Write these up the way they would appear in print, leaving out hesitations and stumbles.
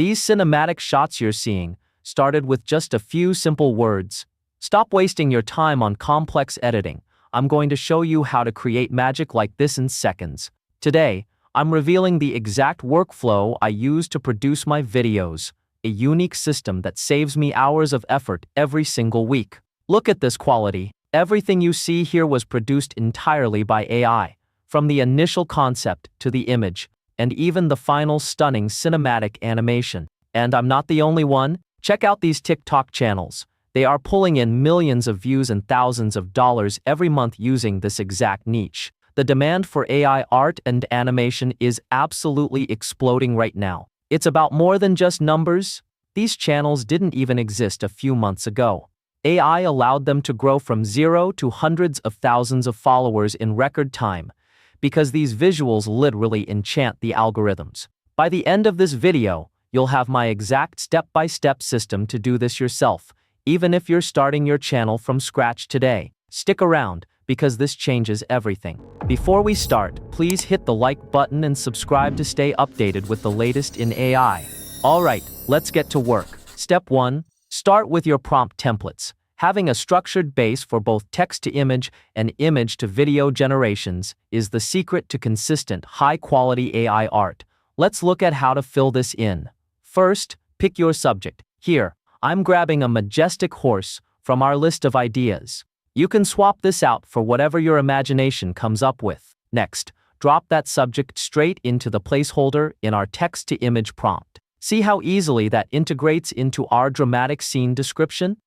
These cinematic shots you're seeing started with just a few simple words. Stop wasting your time on complex editing. I'm going to show you how to create magic like this in seconds. Today, I'm revealing the exact workflow I use to produce my videos, a unique system that saves me hours of effort every single week. Look at this quality. Everything you see here was produced entirely by AI, from the initial concept to the image, and even the final stunning cinematic animation. And I'm not the only one. Check out these TikTok channels. They are pulling in millions of views and thousands of dollars every month using this exact niche. The demand for AI art and animation is absolutely exploding right now. It's about more than just numbers. These channels didn't even exist a few months ago. AI allowed them to grow from 0 to hundreds of thousands of followers in record time, because these visuals literally enchant the algorithms. By the end of this video, you'll have my exact step-by-step system to do this yourself, even if you're starting your channel from scratch today. Stick around, because this changes everything. Before we start, please hit the like button and subscribe to stay updated with the latest in AI. Alright, let's get to work. Step 1. Start with your prompt templates. Having a structured base for both text-to-image and image-to-video generations is the secret to consistent, high-quality AI art. Let's look at how to fill this in. First, pick your subject. Here, I'm grabbing a majestic horse from our list of ideas. You can swap this out for whatever your imagination comes up with. Next, drop that subject straight into the placeholder in our text-to-image prompt. See how easily that integrates into our dramatic scene description?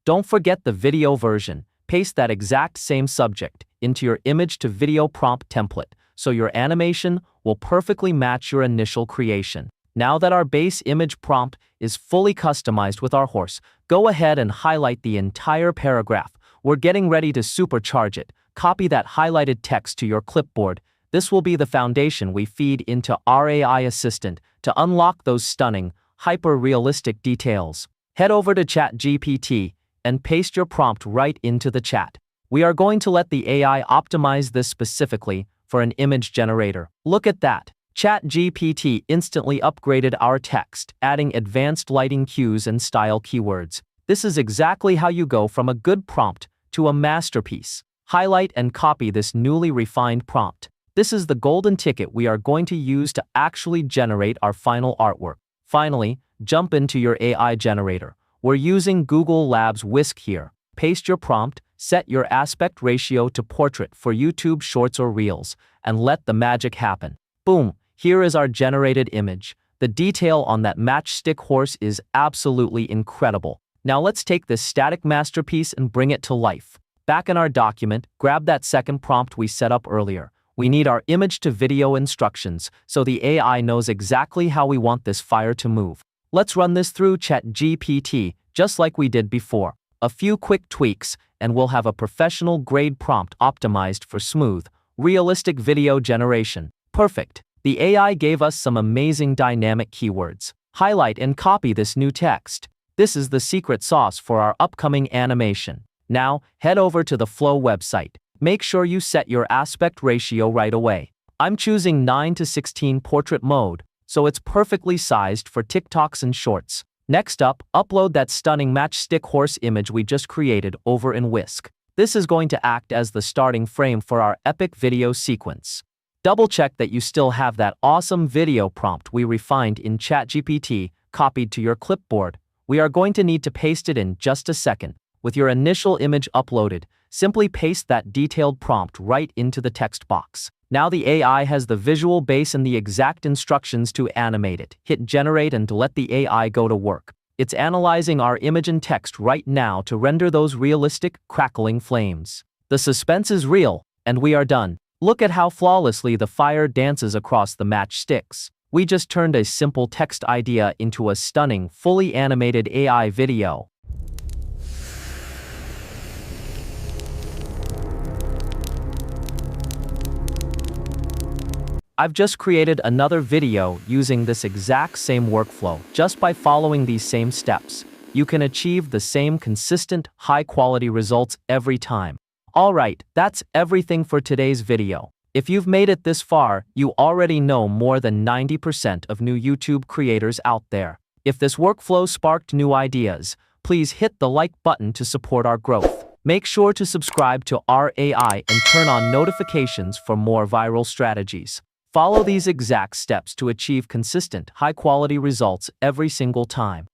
Don't forget the video version. Paste that exact same subject into your image-to-video prompt template, so your animation will perfectly match your initial creation. Now that our base image prompt is fully customized with our horse, go ahead and highlight the entire paragraph. We're getting ready to supercharge it. Copy that highlighted text to your clipboard. This will be the foundation we feed into our AI assistant to unlock those stunning, hyper-realistic details. Head over to ChatGPT and paste your prompt right into the chat. We are going to let the AI optimize this specifically for an image generator. Look at that. ChatGPT instantly upgraded our text, adding advanced lighting cues and style keywords. This is exactly how you go from a good prompt to a masterpiece. Highlight and copy this newly refined prompt. This is the golden ticket we are going to use to actually generate our final artwork. Finally, jump into your AI generator. We're using Google Labs Whisk here. Paste your prompt, set your aspect ratio to portrait for YouTube Shorts or Reels, and let the magic happen. Boom, here is our generated image. The detail on that matchstick horse is absolutely incredible. Now let's take this static masterpiece and bring it to life. Back in our document, grab that second prompt we set up earlier. We need our image-to-video instructions, so the AI knows exactly how we want this fire to move. Let's run this through ChatGPT, just like we did before. A few quick tweaks, and we'll have a professional-grade prompt optimized for smooth, realistic video generation. Perfect. The AI gave us some amazing dynamic keywords. Highlight and copy this new text. This is the secret sauce for our upcoming animation. Now, head over to the Flow website. Make sure you set your aspect ratio right away. I'm choosing 9:16 portrait mode, so it's perfectly sized for TikToks and Shorts. Next up, upload that stunning matchstick horse image we just created over in Whisk. This is going to act as the starting frame for our epic video sequence. Double-check that you still have that awesome video prompt we refined in ChatGPT copied to your clipboard. We are going to need to paste it in just a second. With your initial image uploaded, simply paste that detailed prompt right into the text box. Now the AI has the visual base and the exact instructions to animate it. Hit generate and let the AI go to work. It's analyzing our image and text right now to render those realistic, crackling flames. The suspense is real, and we are done. Look at how flawlessly the fire dances across the matchsticks. We just turned a simple text idea into a stunning, fully animated AI video. I've just created another video using this exact same workflow. Just by following these same steps, you can achieve the same consistent, high-quality results every time. Alright, that's everything for today's video. If you've made it this far, you already know more than 90% of new YouTube creators out there. If this workflow sparked new ideas, please hit the like button to support our growth. Make sure to subscribe to our AI and turn on notifications for more viral strategies. Follow these exact steps to achieve consistent, high-quality results every single time.